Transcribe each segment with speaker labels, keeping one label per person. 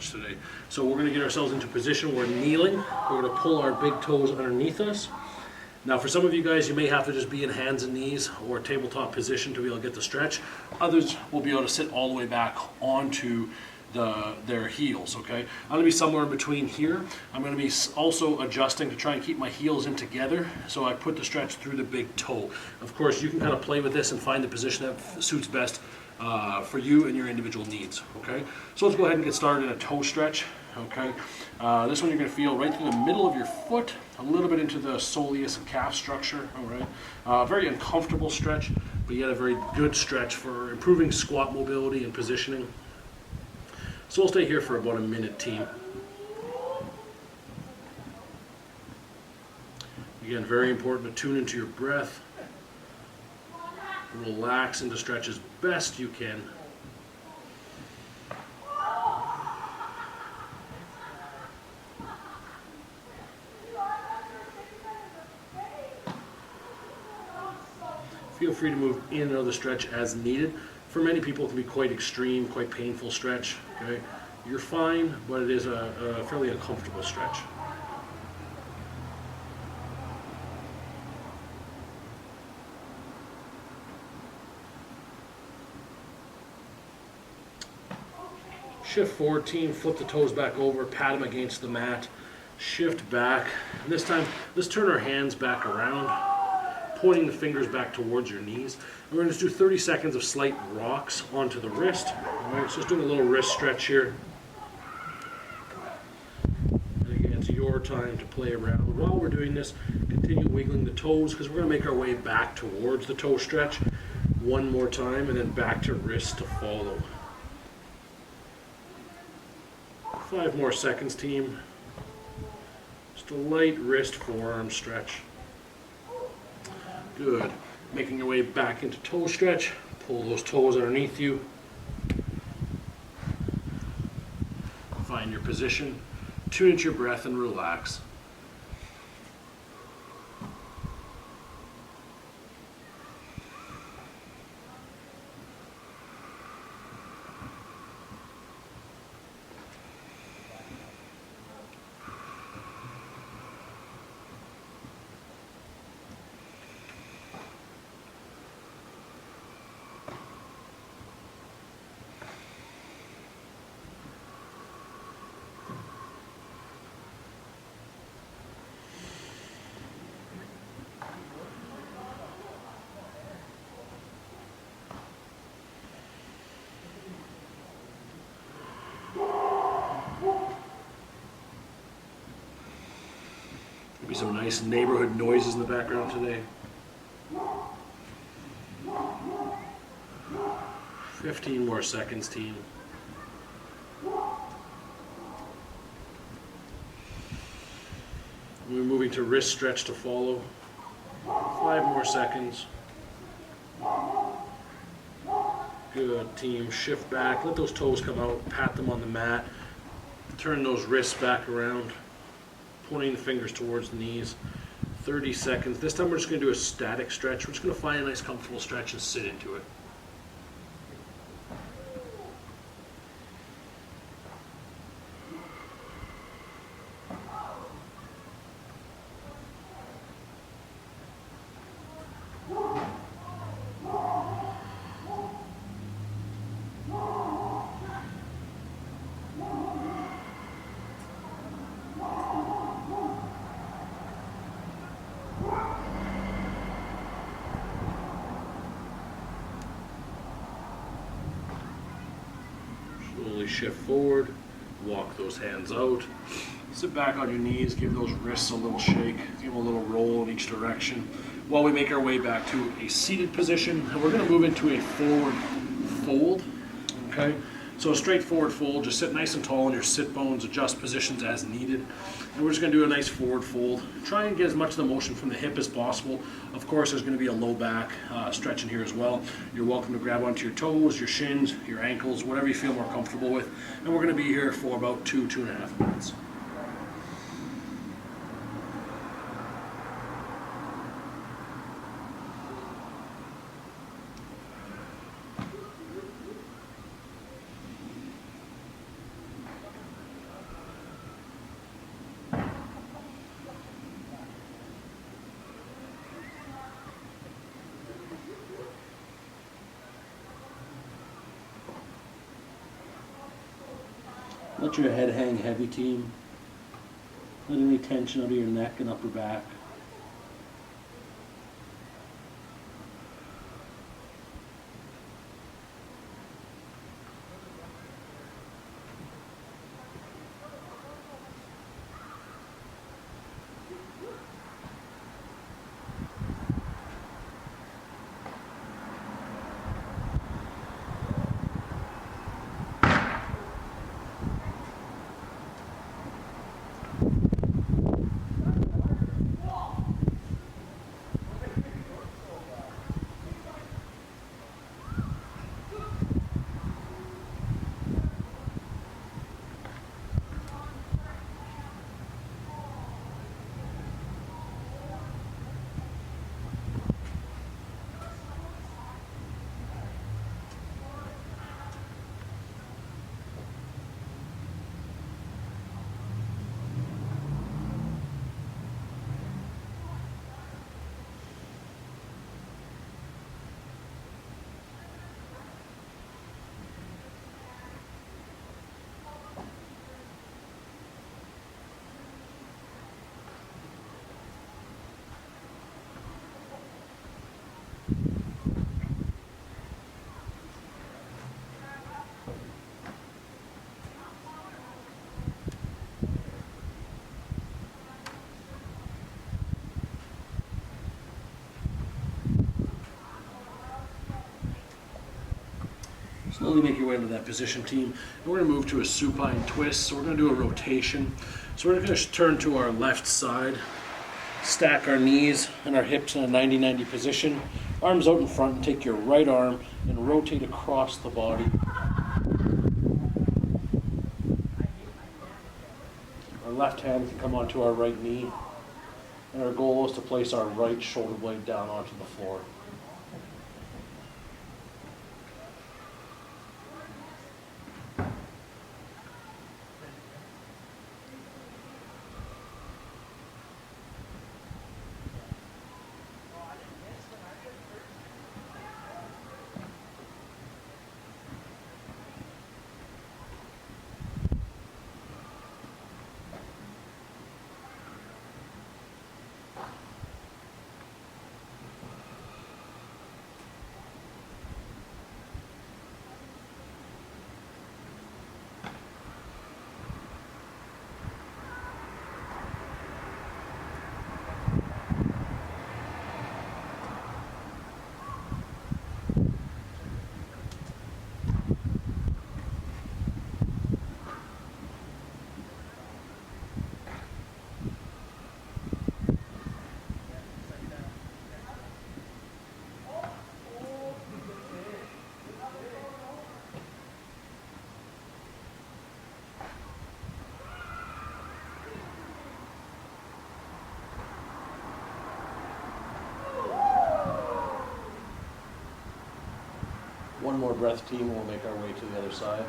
Speaker 1: stretch today. So we're going to get ourselves into position. We're kneeling. We're going to pull our big toes underneath us. Now for some of you guys, you may have to just be in hands and knees or tabletop position to be able to get the stretch. Others will be able to sit all the way back onto their heels, okay? I'm going to be somewhere in between here. I'm going to be also adjusting to try and keep my heels in together, so I put the stretch through the big toe. Of course, you can kind of play with this and find the position that suits best for you and your individual needs, okay? So let's go ahead and get started in a toe stretch, okay? This one you're going to feel right through the middle of your foot, a little bit into the soleus and calf structure, all right? Very uncomfortable stretch, but yet a very good stretch for improving squat mobility and positioning. So we'll stay here for about a minute, team. Again, very important to tune into your breath. Relax into stretch as best you can. Feel free to move in and out of the stretch as needed. For many people, it can be quite extreme, quite painful stretch. Okay, you're fine, but it is a fairly uncomfortable stretch. Shift forward, team. Flip the toes back over, pat them against the mat. Shift back. And this time, let's turn our hands back around, pointing the fingers back towards your knees. And we're going to just do 30 seconds of slight rocks onto the wrist. All right, so just doing a little wrist stretch here. And again, it's your time to play around. While we're doing this, continue wiggling the toes because we're going to make our way back towards the toe stretch. One more time, and then back to wrist to follow. 5 more seconds, team. Just a light wrist forearm stretch. Good. Making your way back into toe stretch. Pull those toes underneath you. Find your position. Tune into your breath and relax. Maybe some nice neighborhood noises in the background today. 15 more seconds, team. We're moving to wrist stretch to follow. 5 more seconds. Good, team. Shift back. Let those toes come out. Pat them on the mat. Turn those wrists back around. Pointing the fingers towards the knees. 30 seconds. This time we're just going to do a static stretch. We're just going to find a nice comfortable stretch and sit into it. Slowly shift forward, walk those hands out, sit back on your knees, give those wrists a little shake, give them a little roll in each direction while we make our way back to a seated position. And we're going to move into a forward fold, okay? So a straight forward fold, just sit nice and tall on your sit bones, adjust positions as needed. And we're just going to do a nice forward fold. Try and get as much of the motion from the hip as possible. Of course, there's going to be a low back stretch in here as well. You're welcome to grab onto your toes, your shins, your ankles, whatever you feel more comfortable with. And we're going to be here for about 2.5 minutes. Let your head hang heavy, team. Let any tension out of your neck and upper back. Slowly make your way into that position, team. And we're going to move to a supine twist. So we're going to do a rotation. So we're going to turn to our left side, stack our knees and our hips in a 90-90 position. Arms out in front, and take your right arm and rotate across the body. Our left hand can come onto our right knee. And our goal is to place our right shoulder blade down onto the floor. One more breath, team, and we'll make our way to the other side.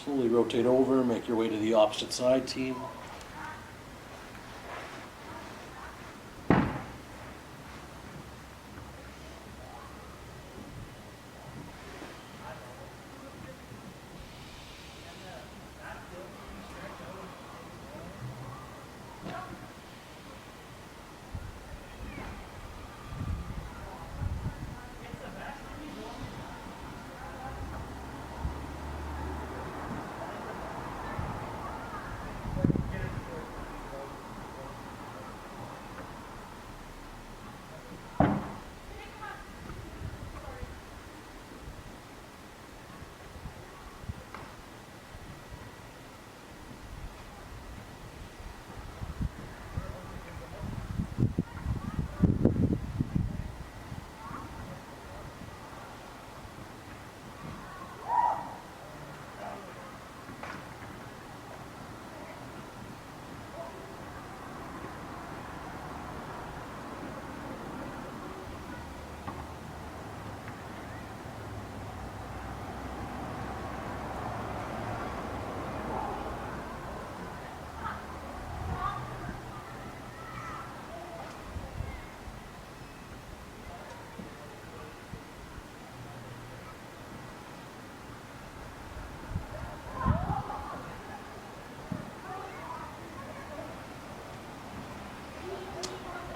Speaker 1: Slowly rotate over, make your way to the opposite side, team.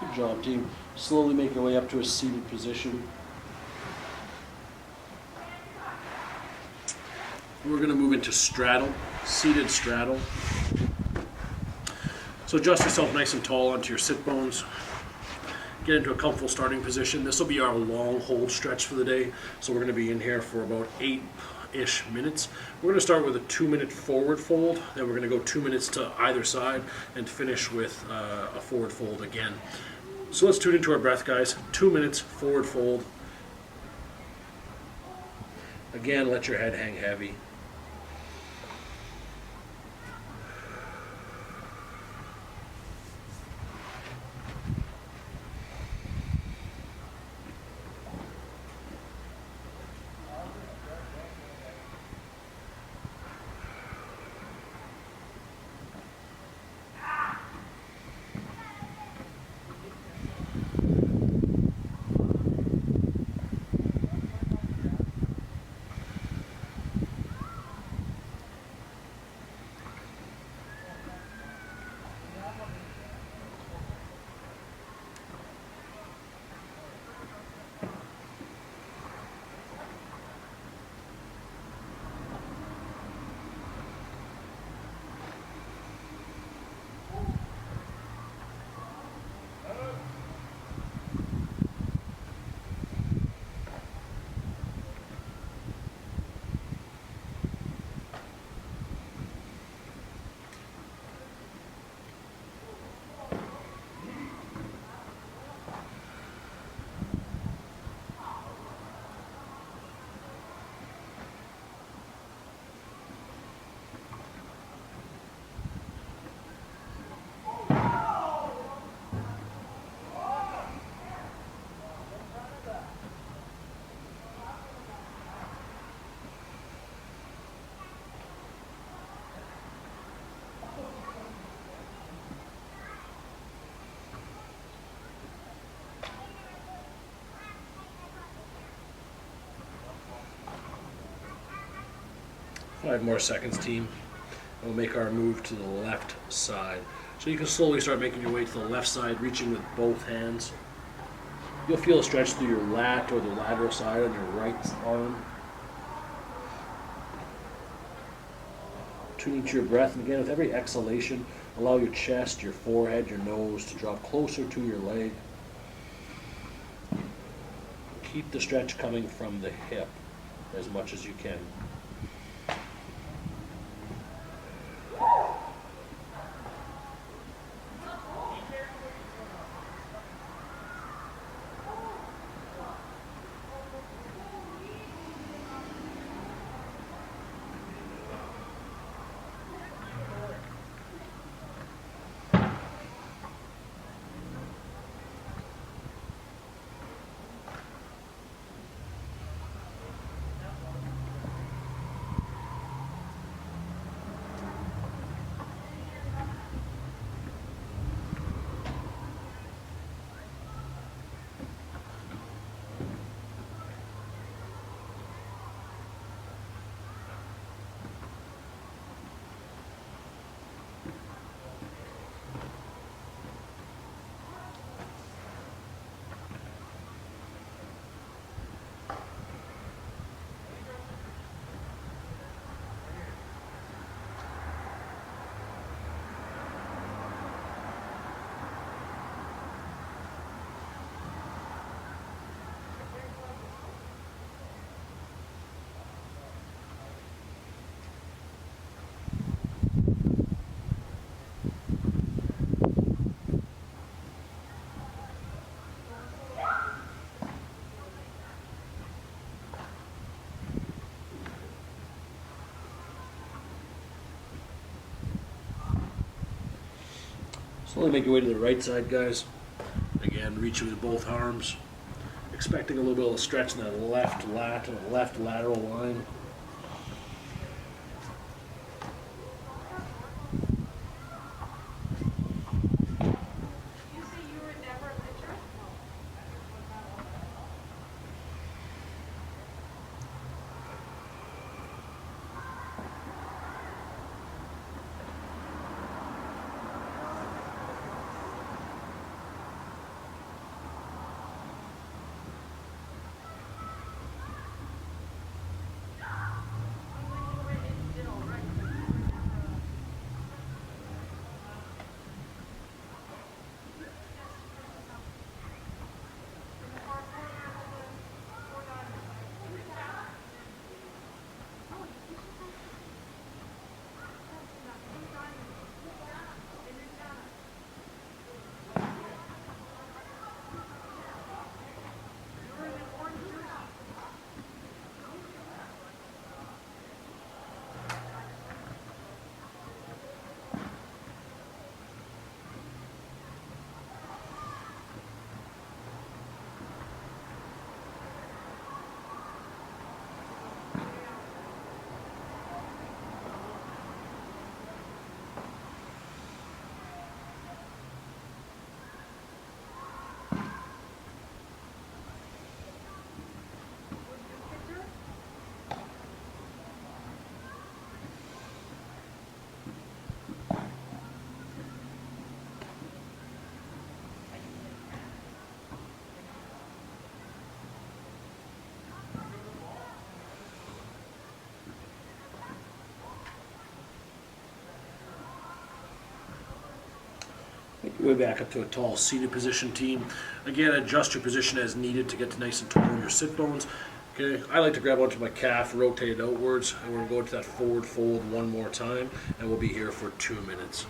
Speaker 1: Good job, team. Slowly make your way up to a seated position. We're going to move into straddle, seated straddle. So adjust yourself nice and tall onto your sit bones. Get into a comfortable starting position. This will be our long hold stretch for the day. So we're going to be in here for about 8-ish minutes. We're going to start with a 2-minute forward fold. Then we're going to go 2 minutes to either side and finish with a forward fold again. So let's tune into our breath, guys. 2 minutes, forward fold. Again, let your head hang heavy. Five more seconds, team. We'll make our move to the left side. So you can slowly start making your way to the left side, reaching with both hands. You'll feel a stretch through your lat or the lateral side on your right arm. Tuning to your breath, and again, with every exhalation, allow your chest, your forehead, your nose to drop closer to your leg. Keep the stretch coming from the hip as much as you can. Slowly make your way to the right side, guys. Again, reach with both arms. Expecting a little bit of a stretch in that left lat and the left lateral line. your way back up to a tall seated position, team. Again, adjust your position as needed to get to nice and tall in your sit bones. Okay, I like to grab onto my calf, rotate it outwards, and we're going to go into that forward fold one more time, and we'll be here for 2 minutes.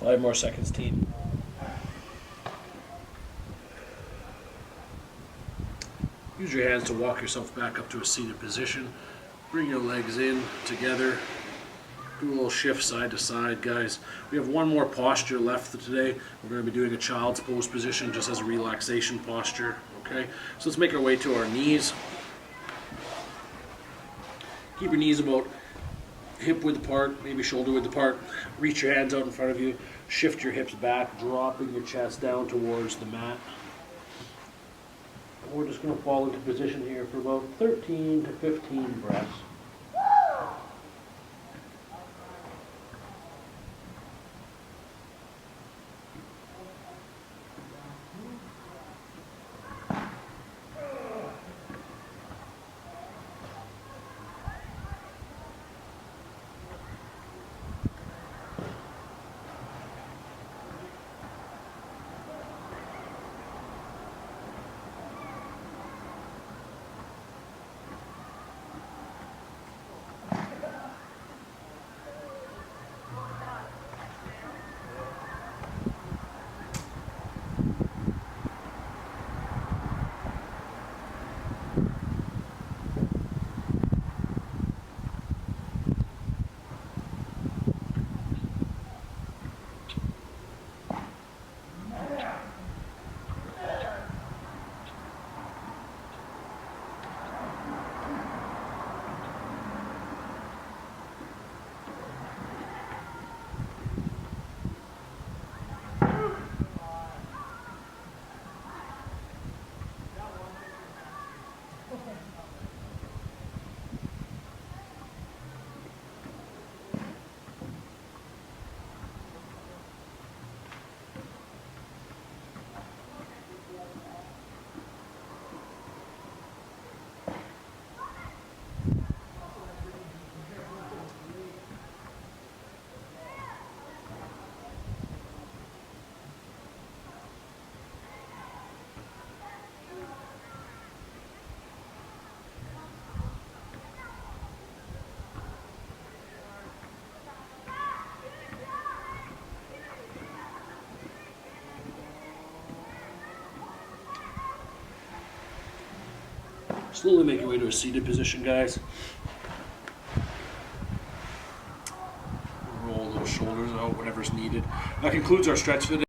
Speaker 1: Five more seconds, team. Use your hands to walk yourself back up to a seated position. Bring your legs in together. Do a little shift side to side, guys. We have one more posture left for today. We're going to be doing a child's pose position just as a relaxation posture. Okay, so let's make our way to our knees. Keep your knees about hip width apart, maybe shoulder width apart. Reach your hands out in front of you. Shift your hips back, dropping your chest down towards the mat. We're just going to fall into position here for about 13 to 15 breaths. Slowly make your way to a seated position, guys. Roll those shoulders out, whatever's needed. That concludes our stretch for today.